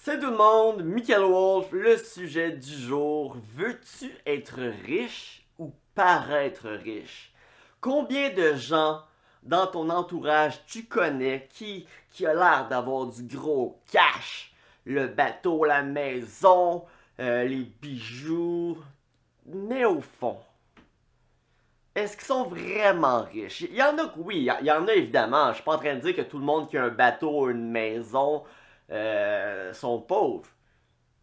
Salut tout le monde, Michael Wolf, le sujet du jour. Veux-tu être riche ou paraître riche? Combien de gens dans ton entourage tu connais qui a l'air d'avoir du gros cash? Le bateau, la maison, les bijoux. Mais au fond, est-ce qu'ils sont vraiment riches? Il y en a que oui, il y en a évidemment. Je suis pas en train de dire que tout le monde qui a un bateau ou une maison sont pauvres.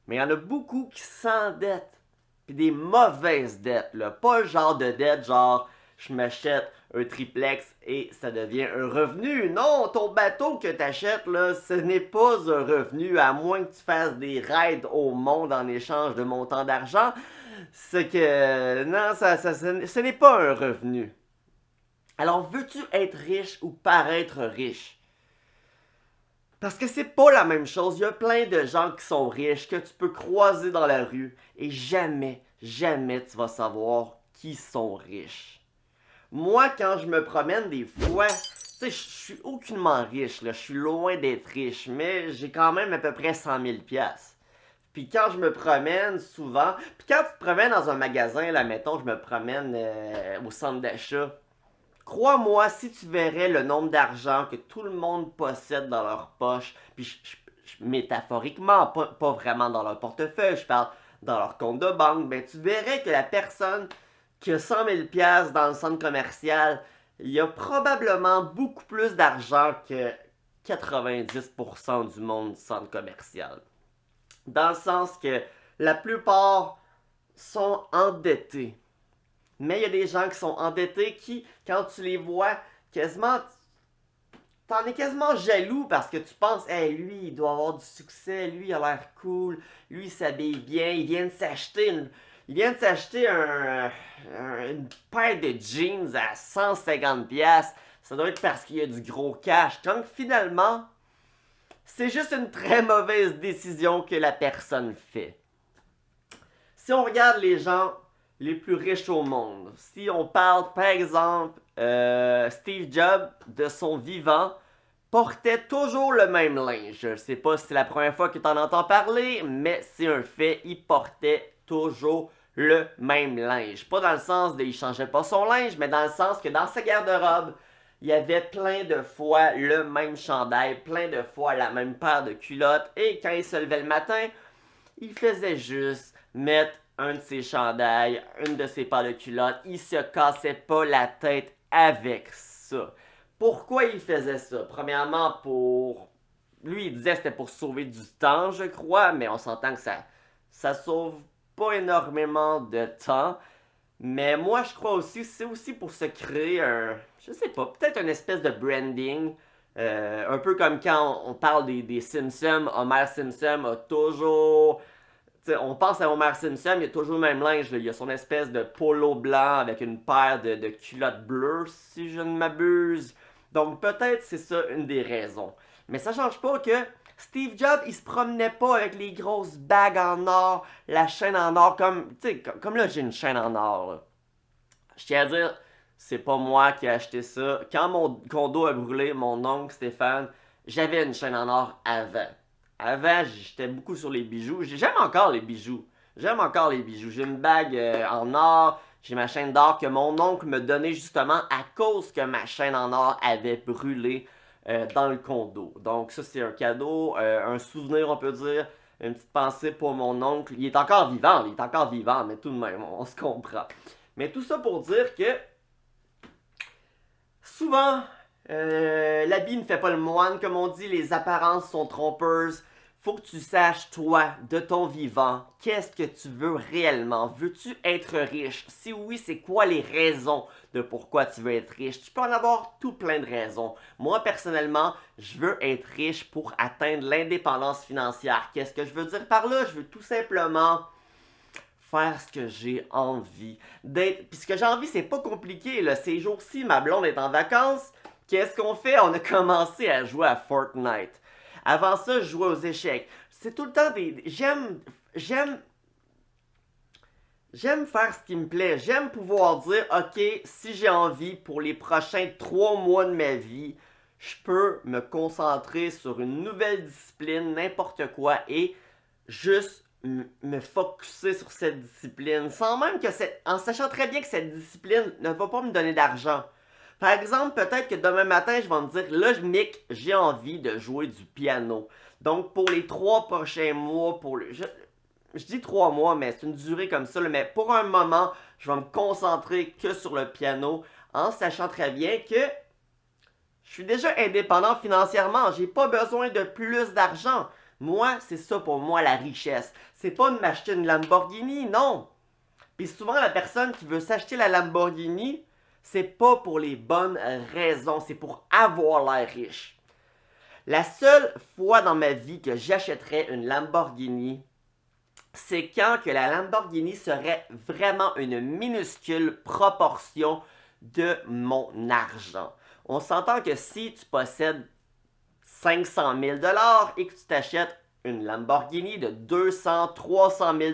Mais il y en a beaucoup qui s'endettent. Puis des mauvaises dettes, là. Pas le genre de dette, genre je m'achète un triplex et ça devient un revenu. Non, ton bateau que t'achètes, là, ce n'est pas un revenu, à moins que tu fasses des raids au monde en échange de montant d'argent. C'est que, non, ce n'est pas un revenu. Alors, veux-tu être riche ou paraître riche? Parce que c'est pas la même chose. Il y a plein de gens qui sont riches, que tu peux croiser dans la rue, et jamais, jamais tu vas savoir qui sont riches. Moi, quand je me promène des fois, tu sais, je suis aucunement riche, là. Je suis loin d'être riche, mais j'ai quand même à peu près 100 000 piastres. Puis quand je me promène souvent, puis quand tu te promènes dans un magasin, là, mettons, je me promène au centre d'achat, crois-moi, si tu verrais le nombre d'argent que tout le monde possède dans leur poche, puis métaphoriquement, pas vraiment dans leur portefeuille, je parle dans leur compte de banque, ben tu verrais que la personne qui a 100 000 piastres dans le centre commercial, il y a probablement beaucoup plus d'argent que 90% du monde du centre commercial. Dans le sens que la plupart sont endettés. Mais il y a des gens qui sont endettés qui, quand tu les vois, quasiment, t'en es quasiment jaloux parce que tu penses, hey, lui, il doit avoir du succès, lui, il a l'air cool, lui, il s'habille bien, il vient de s'acheter une paire de jeans à 150 pièces. Ça doit être parce qu'il y a du gros cash. Donc finalement, c'est juste une très mauvaise décision que la personne fait. Si on regarde les gens les plus riches au monde, si on parle par exemple Steve Jobs de son vivant, portait toujours le même linge. Je ne sais pas si c'est la première fois que tu en entends parler, mais c'est un fait, il portait toujours le même linge. Pas dans le sens de il changeait pas son linge, mais dans le sens que dans sa garde-robe, il y avait plein de fois le même chandail, plein de fois la même paire de culottes, et quand il se levait le matin, il faisait juste mettre un de ses chandails, une de ses paires de culottes, il se cassait pas la tête avec ça. Pourquoi il faisait ça? Premièrement, lui, il disait que c'était pour sauver du temps, je crois, mais on s'entend que ça sauve pas énormément de temps. Mais moi, je crois aussi, c'est aussi pour se créer je sais pas, peut-être une espèce de branding. Un peu comme quand on parle des Simpsons, Homer Simpson a toujours... T'sais, on pense à Homer Simpson, il a toujours le même linge. Là. Il a son espèce de polo blanc avec une paire de culottes bleues, si je ne m'abuse. Donc peut-être c'est ça une des raisons. Mais ça change pas que Steve Jobs, il se promenait pas avec les grosses bagues en or, la chaîne en or, comme là j'ai une chaîne en or. Là. Je tiens à dire, c'est pas moi qui ai acheté ça. Quand mon condo a brûlé, mon oncle Stéphane, j'avais une chaîne en or avant. Avant, j'étais beaucoup sur les bijoux. J'aime encore les bijoux. J'aime encore les bijoux. J'ai une bague en or. J'ai ma chaîne d'or que mon oncle me donnait justement à cause que ma chaîne en or avait brûlé dans le condo. Donc ça, c'est un cadeau, un souvenir, on peut dire. Une petite pensée pour mon oncle. Il est encore vivant, mais tout de même, on se comprend. Mais tout ça pour dire que souvent, l'habit ne fait pas le moine, comme on dit, les apparences sont trompeuses. Faut que tu saches, toi, de ton vivant, qu'est-ce que tu veux réellement. Veux-tu être riche? Si oui, c'est quoi les raisons de pourquoi tu veux être riche? Tu peux en avoir tout plein de raisons. Moi, personnellement, je veux être riche pour atteindre l'indépendance financière. Qu'est-ce que je veux dire par là? Je veux tout simplement faire ce que j'ai envie. Puis ce que j'ai envie, c'est pas compliqué. Là. Ces jours-ci, ma blonde est en vacances. Qu'est-ce qu'on fait? On a commencé à jouer à Fortnite. Avant ça, je jouais aux échecs. C'est tout le temps des... J'aime faire ce qui me plaît. J'aime pouvoir dire, OK, si j'ai envie, pour les prochains 3 mois de ma vie, je peux me concentrer sur une nouvelle discipline, n'importe quoi, et juste me focusser sur cette discipline, sans même que en sachant très bien que cette discipline ne va pas me donner d'argent. Par exemple, peut-être que demain matin, je vais me dire, là, Nick, j'ai envie de jouer du piano. Donc, pour les 3 prochains mois, je dis 3 mois, mais c'est une durée comme ça, là, mais pour un moment, je vais me concentrer que sur le piano, en sachant très bien que je suis déjà indépendant financièrement, j'ai pas besoin de plus d'argent. Moi, c'est ça pour moi la richesse. C'est pas de m'acheter une Lamborghini, non. Puis souvent, la personne qui veut s'acheter la Lamborghini, c'est pas pour les bonnes raisons, c'est pour avoir l'air riche. La seule fois dans ma vie que j'achèterais une Lamborghini, c'est quand que la Lamborghini serait vraiment une minuscule proportion de mon argent. On s'entend que si tu possèdes 500 000 et que tu t'achètes une Lamborghini de 200, 300 000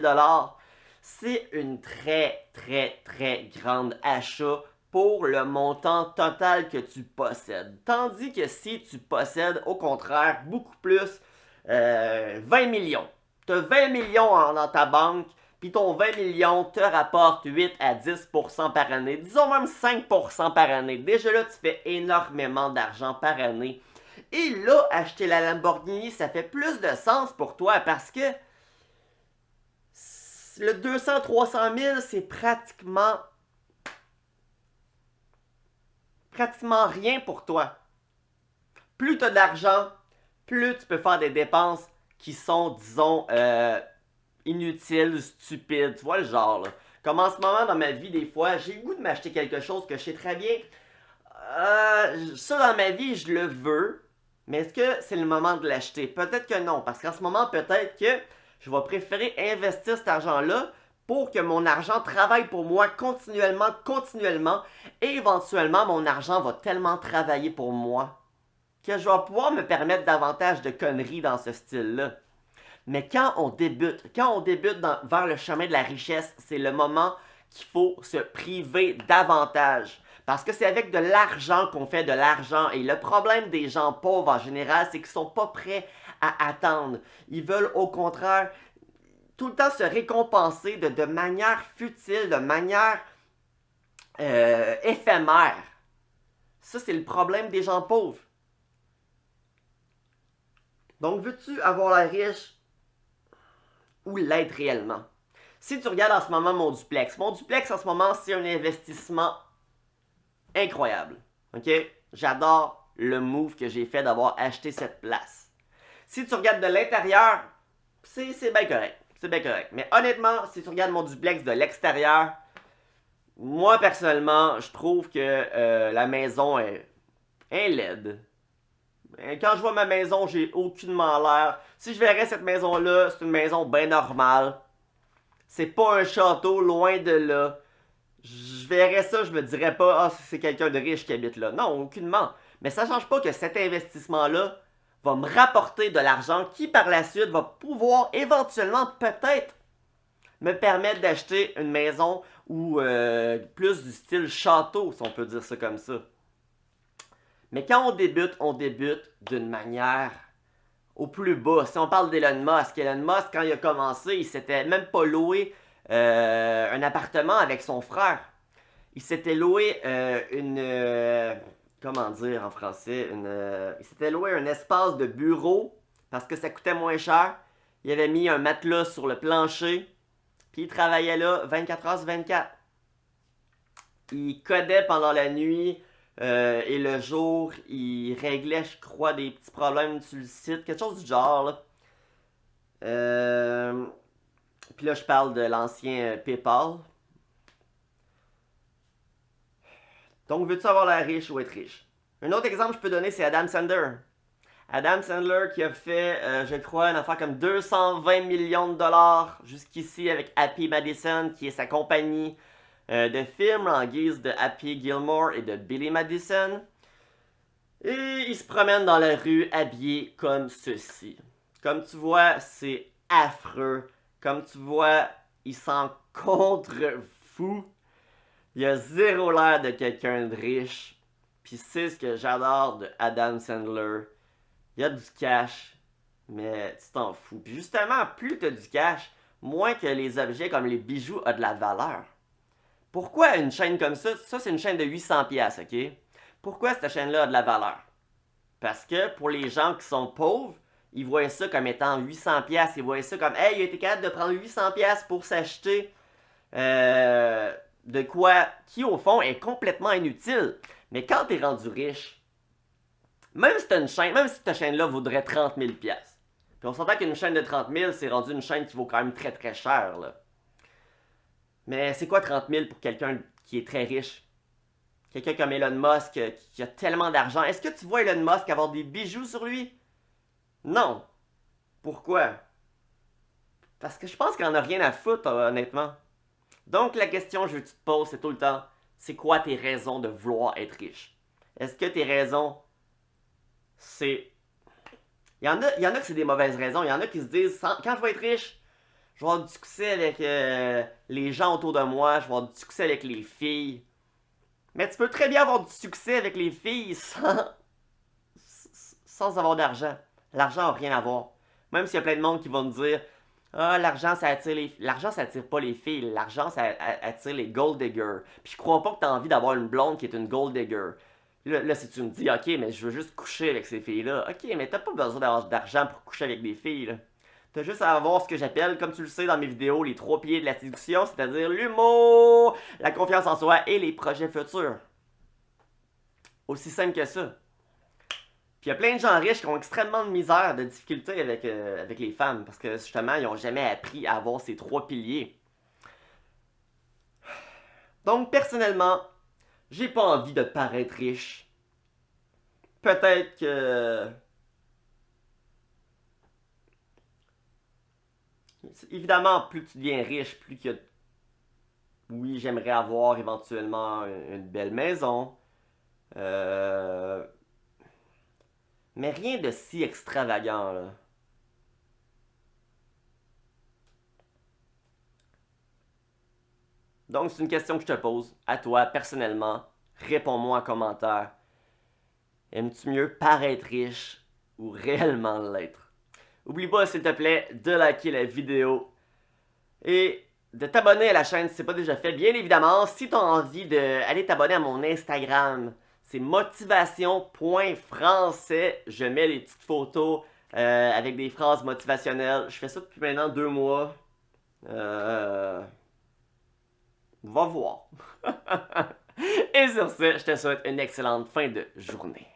c'est une très, très, très grande achat pour le montant total que tu possèdes. Tandis que si tu possèdes, au contraire, beaucoup plus, 20 millions. Tu as 20 millions dans ta banque, puis ton 20 millions te rapporte 8 à 10% par année, disons même 5% par année. Déjà là, tu fais énormément d'argent par année. Et là, acheter la Lamborghini, ça fait plus de sens pour toi parce que le 200-300 000, c'est pratiquement rien pour toi. Plus tu as d'argent, plus tu peux faire des dépenses qui sont, disons, inutiles, stupides. Tu vois le genre, là. Comme en ce moment dans ma vie, des fois, j'ai le goût de m'acheter quelque chose que je sais très bien. Ça dans ma vie, je le veux. Mais est-ce que c'est le moment de l'acheter? Peut-être que non. Parce qu'en ce moment, peut-être que je vais préférer investir cet argent-là pour que mon argent travaille pour moi continuellement. Et éventuellement, mon argent va tellement travailler pour moi que je vais pouvoir me permettre davantage de conneries dans ce style-là. Mais quand on débute vers le chemin de la richesse, c'est le moment qu'il faut se priver davantage. Parce que c'est avec de l'argent qu'on fait de l'argent. Et le problème des gens pauvres en général, c'est qu'ils sont pas prêts à attendre. Ils veulent au contraire tout le temps se récompenser de manière futile, de manière éphémère. Ça, c'est le problème des gens pauvres. Donc, veux-tu avoir l'air riche ou l'être réellement? Si tu regardes en ce moment mon duplex en ce moment, c'est un investissement incroyable. Ok? J'adore le move que j'ai fait d'avoir acheté cette place. Si tu regardes de l'intérieur, c'est bien correct. C'est bien correct. Mais honnêtement, si tu regardes mon duplex de l'extérieur, moi personnellement, je trouve que la maison est laide. Quand je vois ma maison, j'ai aucunement l'air. Si je verrais cette maison-là, c'est une maison bien normale. C'est pas un château, loin de là. Je verrais ça, je me dirais pas, ah, c'est quelqu'un de riche qui habite là. Non, aucunement. Mais ça change pas que cet investissement-là va me rapporter de l'argent qui, par la suite, va pouvoir éventuellement, peut-être, me permettre d'acheter une maison ou plus du style château, si on peut dire ça comme ça. Mais quand on débute d'une manière au plus bas. Si on parle d'Elon Musk, quand il a commencé, il s'était même pas loué un appartement avec son frère. Il s'était loué comment dire en français? Il s'était loué un espace de bureau parce que ça coûtait moins cher. Il avait mis un matelas sur le plancher. Puis il travaillait là 24 heures sur 24. Il codait pendant la nuit. Et le jour, il réglait, je crois, des petits problèmes sur le site, quelque chose du genre. Là. Puis là, je parle de l'ancien PayPal. Donc, veux-tu avoir l'air riche ou être riche? Un autre exemple que je peux donner, c'est Adam Sandler. Adam Sandler qui a fait, je crois, une affaire comme 220 millions de dollars jusqu'ici avec Happy Madison, qui est sa compagnie de films en guise de Happy Gilmore et de Billy Madison. Et il se promène dans la rue habillé comme ceci. Comme tu vois, c'est affreux. Comme tu vois, il s'en contrefou. Il a zéro l'air de quelqu'un de riche. Puis c'est ce que j'adore de Adam Sandler. Il y a du cash, mais tu t'en fous. Puis justement, plus tu as du cash, moins que les objets comme les bijoux ont de la valeur. Pourquoi une chaîne comme ça? Ça, c'est une chaîne de 800$, ok? Pourquoi cette chaîne-là a de la valeur? Parce que pour les gens qui sont pauvres, ils voient ça comme étant 800$. Ils voient ça comme, hey, il a été capable de prendre 800$ pour s'acheter de quoi qui, au fond, est complètement inutile. Mais quand t'es rendu riche, même si t'as une chaîne, même si ta chaîne-là vaudrait 30 000$, puis on s'entend qu'une chaîne de 30 000$, c'est rendu une chaîne qui vaut quand même très très cher, là. Mais c'est quoi 30 000$ pour quelqu'un qui est très riche? Quelqu'un comme Elon Musk qui a tellement d'argent. Est-ce que tu vois Elon Musk avoir des bijoux sur lui? Non. Pourquoi? Parce que je pense qu'il en a rien à foutre, honnêtement. Donc la question que je veux que tu te poses, c'est tout le temps, c'est quoi tes raisons de vouloir être riche? Est-ce que tes raisons, c'est... il y en a que c'est des mauvaises raisons. Il y en a qui se disent, quand je vais être riche, je vais avoir du succès avec les gens autour de moi, je vais avoir du succès avec les filles. Mais tu peux très bien avoir du succès avec les filles sans avoir d'argent. L'argent n'a rien à voir. Même s'il y a plein de monde qui vont me dire, ah, l'argent, ça attire les... L'argent, ça attire pas les filles. L'argent, ça attire les gold diggers. Puis je crois pas que tu as envie d'avoir une blonde qui est une gold digger. Là, si tu me dis, ok, mais je veux juste coucher avec ces filles-là. Ok, mais t'as pas besoin d'avoir d'argent pour coucher avec des filles, là. T'as juste à avoir ce que j'appelle, comme tu le sais dans mes vidéos, les 3 piliers de la séduction, c'est-à-dire l'humour, la confiance en soi et les projets futurs. Aussi simple que ça. Puis il y a plein de gens riches qui ont extrêmement de misère, de difficultés avec les femmes, parce que justement, ils n'ont jamais appris à avoir ces 3 piliers. Donc, personnellement, j'ai pas envie de paraître riche. Peut-être que... Évidemment, plus tu deviens riche, plus que... Oui, j'aimerais avoir éventuellement une belle maison. Euh... Mais rien de si extravagant, là. Donc, c'est une question que je te pose, à toi, personnellement. Réponds-moi en commentaire. Aimes-tu mieux paraître riche ou réellement l'être? Oublie pas, s'il te plaît, de liker la vidéo et de t'abonner à la chaîne si ce n'est pas déjà fait. Bien évidemment, si tu as envie d'aller t'abonner à mon Instagram, c'est motivation.français. Je mets des petites photos avec des phrases motivationnelles. Je fais ça depuis maintenant 2 mois. Va voir. Et sur ce, je te souhaite une excellente fin de journée.